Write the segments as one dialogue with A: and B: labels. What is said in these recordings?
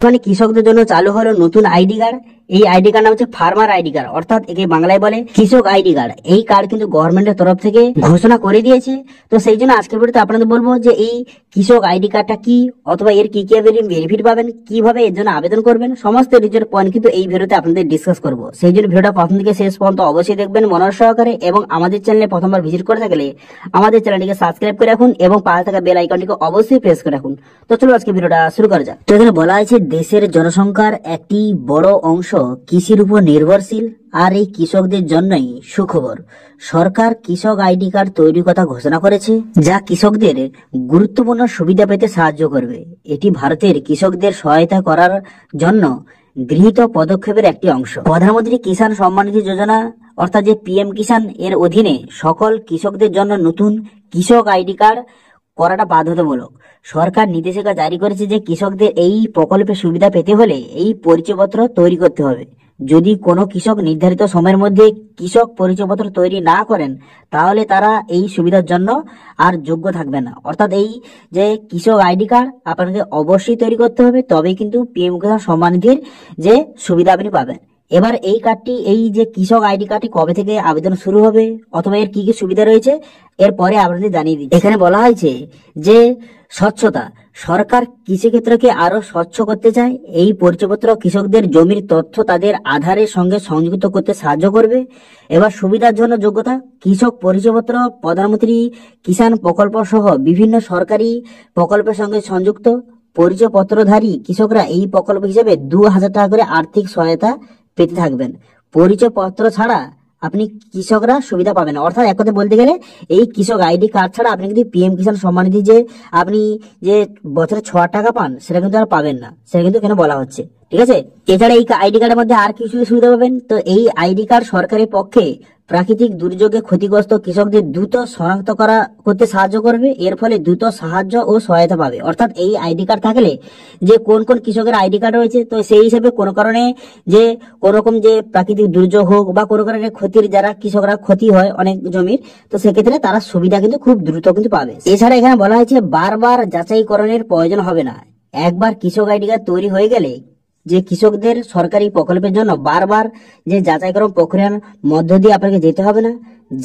A: মানে কৃষকদের জন্য চালু হলো নতুন আইডি কার্ড। এই আইডি কার্ড নাম হচ্ছে ফার্মার আইডি কার্ড, অর্থাৎ একে বাংলায় বলে কৃষক আইডি কার্ড। এই কার্ড কিন্তু গভর্নমেন্টের তরফ থেকে ঘোষণা করে দিয়েছে। তো সেই জন্য আজকের ভিডিওতে আপনাদের বলবো যে এই কৃষক আইডি কার্ডটা কি, অথবা এর কি কি বেনিফিট পাবেন, কিভাবে এর জন্য আবেদন করবেন, সমস্ত ডিটেল পয়েন্ট কিন্তু এই ভিডিওতে আপনাদের ডিসকাস করবো। সেই জন্য ভিডিওটা প্রথম থেকে শেষ পর্যন্ত অবশ্যই দেখবেন মনোযোগ সহকারে, এবং আমাদের চ্যানেলে প্রথমবার ভিজিট করে থাকলে আমাদের চ্যানেলটিকে সাবস্ক্রাইব করে রাখুন এবং পাশে থাকা বেল আইকনটিকে অবশ্যই প্রেস করে রাখুন। তো চলো আজকে ভিডিওটা শুরু করা যাক। তো এখানে বলা আছে দেশের জনসংখ্যার একটি বড় অংশ কৃষির উপর নির্ভরশীল, আর এই কৃষকদের জন্যই সুখবর। সরকার কৃষক আইডি কার্ড তৈরির কথা ঘোষণা করেছে, যা কৃষকদের গুরুত্বপূর্ণ সুবিধা পেতে সাহায্য করবে। এটি ভারতের কৃষকদের সহায়তা করার জন্য গৃহীত পদক্ষেপের একটি অংশ। প্রধানমন্ত্রী কিষাণ সম্মান নিধি যোজনা অর্থাৎ যে পিএম কিষাণ এর অধীনে সকল কৃষকদের জন্য নতুন কৃষক আইডি কার্ড করাটা বাধ্যতামূলক। সরকার নির্দেশিকা জারি করেছে যে কৃষকদের এই প্রকল্পের সুবিধা পেতে হলে এই পরিচয়পত্র তৈরি করতে হবে। যদি কোনো কৃষক নির্ধারিত সময়ের মধ্যে কৃষক পরিচয়পত্র তৈরি না করেন, তাহলে তারা এই সুবিধার জন্য আর যোগ্য থাকবে না। অর্থাৎ এই যে কৃষক আইডি কার্ড আপনাকে অবশ্যই তৈরি করতে হবে, তবেই কিন্তু পিএম কিষাণ সম্মান নিধির যে সুবিধা আপনি পাবেন। এবার এই কার্ডটি, এই যে কৃষক আইডি কার্ডটি কবে থেকে আবেদন শুরু হবে অথবা এর কি কি সুবিধা রয়েছে এরপরে আপনাদের জানিয়ে দিই। এখানে বলা হয়েছে যে স্বচ্ছতা, সরকার কৃষিক্ষেত্রকে আরো স্বচ্ছ করতে চায়। এই পরিচয়পত্র কৃষকদের জমির তথ্য তাদের আধারের সঙ্গে সংযুক্ত করতে সাহায্য করবে। এবার সুবিধার জন্য যোগ্যতা, কৃষক পরিচয়পত্র প্রধানমন্ত্রী কিষাণ প্রকল্প সহ বিভিন্ন সরকারি প্রকল্পের সঙ্গে সংযুক্ত। পরিচয়পত্রধারী কৃষকরা এই প্রকল্প হিসেবে 2000 টাকা করে আর্থিক সহায়তা পেতে থাকবেন। পরিচয়পত্র ছাড়া আপনি কৃষকরা সুবিধা পাবেন। অর্থাৎ এক কথায় বলতে গেলে এই কৃষক আইডি কার্ড ছাড়া আপনি কিন্তু পিএম কিষাণ সম্মান নিধি যে আপনি যে বছরে 6 টাকা পান সেটা কিন্তু আর পাবেন না, সেটা কিন্তু এখানে বলা হচ্ছে। ঠিক আছে, এছাড়া এই আইডি কার্ডের মধ্যে আর কিছু সুবিধা পাবেন। তো এই আইডি কার্ড সরকারের পক্ষে প্রাকৃতিক দুর্যোগে ক্ষতিগ্রস্ত কৃষকদের দ্রুত শনাক্ত করতে সাহায্য করবে। এর ফলে দ্রুত সাহায্য ও সহায়তা পাবে। অর্থাৎ এই আইডি কার্ড থাকলে যে কোন কোন কৃষকের আইডি কার্ড রয়েছে, তো সেই হিসেবে কোনো কারণে যে কোন রকম যে প্রাকৃতিক দুর্যোগ হোক বা কোনো কারণে ক্ষতির যারা কৃষকরা ক্ষতি হয় অনেক জমির, তো সেক্ষেত্রে তারা সুবিধা কিন্তু খুব দ্রুত কিন্তু পাবে। এছাড়া এখানে বলা হয়েছে বারবার যাচাইকরণের প্রয়োজন হবে না। একবার কৃষক আইডি কার্ড তৈরি হয়ে গেলে যে কৃষকদের সরকারি প্রকল্পের জন্য বারবার যে যাচাইকরণ প্রক্রিয়ার মধ্য দিয়ে আপনাকে যেতে হবে না,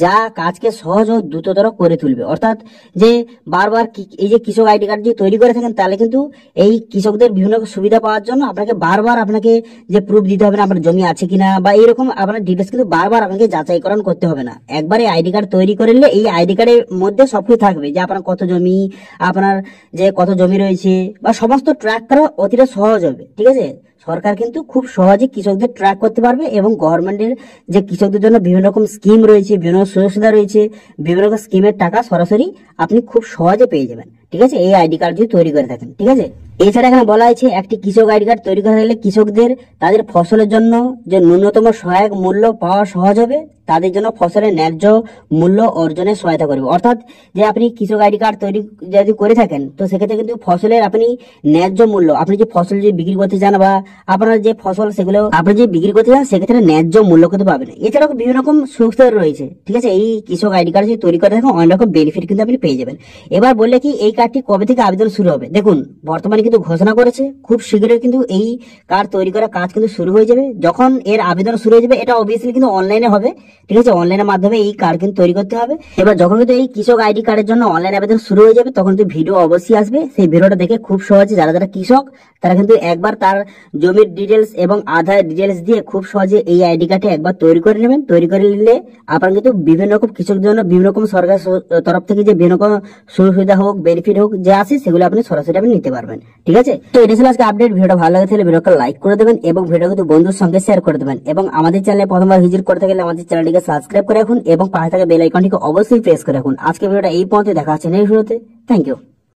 A: যা কাজকে সহজ ও দ্রুততর করে তুলবে। অর্থাৎ যে বারবার এই যে কৃষক আইডি কার্ড যদি তৈরি করে থাকেন, তাহলে কিন্তু এই কৃষকদের বিভিন্ন সুবিধা পাওয়ার জন্য আপনাকে বারবার আপনাকে যে প্রুফ দিতে হবে না আপনার জমি আছে কিনা বা এইরকম আপনার ডিটেলস কিন্তু বারবার আপনাকে যাচাইকরণ করতে হবে না। একবার এই আইডি কার্ড তৈরি করে নিলে এই আইডি কার্ডের মধ্যে সবকিছু থাকবে, যে আপনার কত জমি, আপনার যে কত জমি রয়েছে বা সমস্ত ট্র্যাক করা অতিটা সহজ হবে। ঠিক আছে, সরকার কিন্তু খুব সহজে কৃষকদের ট্র্যাক করতে পারবে এবং গভর্নমেন্টের যে কৃষকদের জন্য বিভিন্ন রকম স্কিম রয়েছে, বিভিন্ন সুযোগ সুবিধা রয়েছে, বিভিন্ন রকম স্কিমের টাকা সরাসরি আপনি খুব সহজে পেয়ে যাবেন। ঠিক আছে, এই আইডি কার্ড যদি তৈরি করে থাকেন। ঠিক আছে, এছাড়া এখানে বলা হয়েছে একটি কৃষক আইডি কার্ড তৈরি করা হলে কৃষকদের তাদের ফসলের জন্য যে ন্যূনতম সহায়ক মূল্য পাওয়া সহজ হবে, তাদের জন্য ফসলের ন্যায্য মূল্য অর্জনে সহায়তা করবে। অর্থাৎ যে আপনি কৃষক আইডি কার্ড তৈরি যদি করে থাকেন, তো সেক্ষেত্রে কিন্তু ফসলের আপনি ন্যায্য মূল্য, আপনি যে ফসল যদি বিক্রি করতে চান বা আপনার যে ফসল সেগুলো আপনি যে বিক্রি করতে চান, সেক্ষেত্রে ন্যায্য মূল্য কিন্তু পাবেন। এছাড়াও বিভিন্ন রকম সুবিধা রয়েছে। ঠিক আছে, এই কৃষক আইডি কার্ড যদি তৈরি করে থাকেন অনেক রকম বেনিফিট কিন্তু আপনি পেয়ে যাবেন। এবার বললে কি এই কার্ডটি কবে থেকে আবেদন শুরু হবে? দেখুন, বর্তমানে কিন্তু ঘোষণা করেছে খুব শীঘ্রই কিন্তু এই কার্ড তৈরি করার কাজ কিন্তু শুরু হয়ে যাবে। যখন এর আবেদন শুরু হয়ে যাবে, এটা অবভিয়াসলি কিন্তু অনলাইনে হবে। ঠিক আছে, অনলাইনের মাধ্যমে এই কার্ড কিন্তু তৈরি করতে হবে। এবার যখন কিন্তু এই কৃষক আইডি কার্ডের জন্য অনলাইন আবেদন শুরু হয়ে যাবে, তখন কিন্তু ভিডিও অবশ্যই আসবে। সেই ভিডিওটা দেখে খুব সহজে যারা যারা কৃষক তারা কিন্তু একবার তার জমির ডিটেলস এবং আধার ডিটেলস দিয়ে খুব সহজে এই আইডি কার্ডটি একবার তৈরি করে নেবেন। তৈরি করে নিলে আপনার কিন্তু বিভিন্ন রকম কৃষকদের জন্য বিভিন্ন রকম সরকার তরফ থেকে যে বিভিন্ন রকম সুযোগ সুবিধা হোক, বেনিফিট হোক যে আসে, সেগুলো আপনি সরাসরি আপনি নিতে পারবেন। ঠিক আছে, তো এটা ছিল আজকে আপডেট। ভিডিওটা ভালো লাগে তাহলে ভিডিওকে লাইক করে দেবেন এবং ভিডিও কিন্তু বন্ধুর সঙ্গে শেয়ার করে দেবেন, এবং আমাদের চ্যানেলে প্রথমবার ভিজিট করতে গেলে আমাদের চ্যানেলটিকে সাবস্ক্রাইব করে রাখুন এবং পাশে থাকা বেল আইকনটিকে অবশ্যই প্রেস করে রাখুন। আজকে ভিডিওটা এই পর্যন্ত, দেখা হচ্ছে নেক্সট ভিডিওতে। Thank you.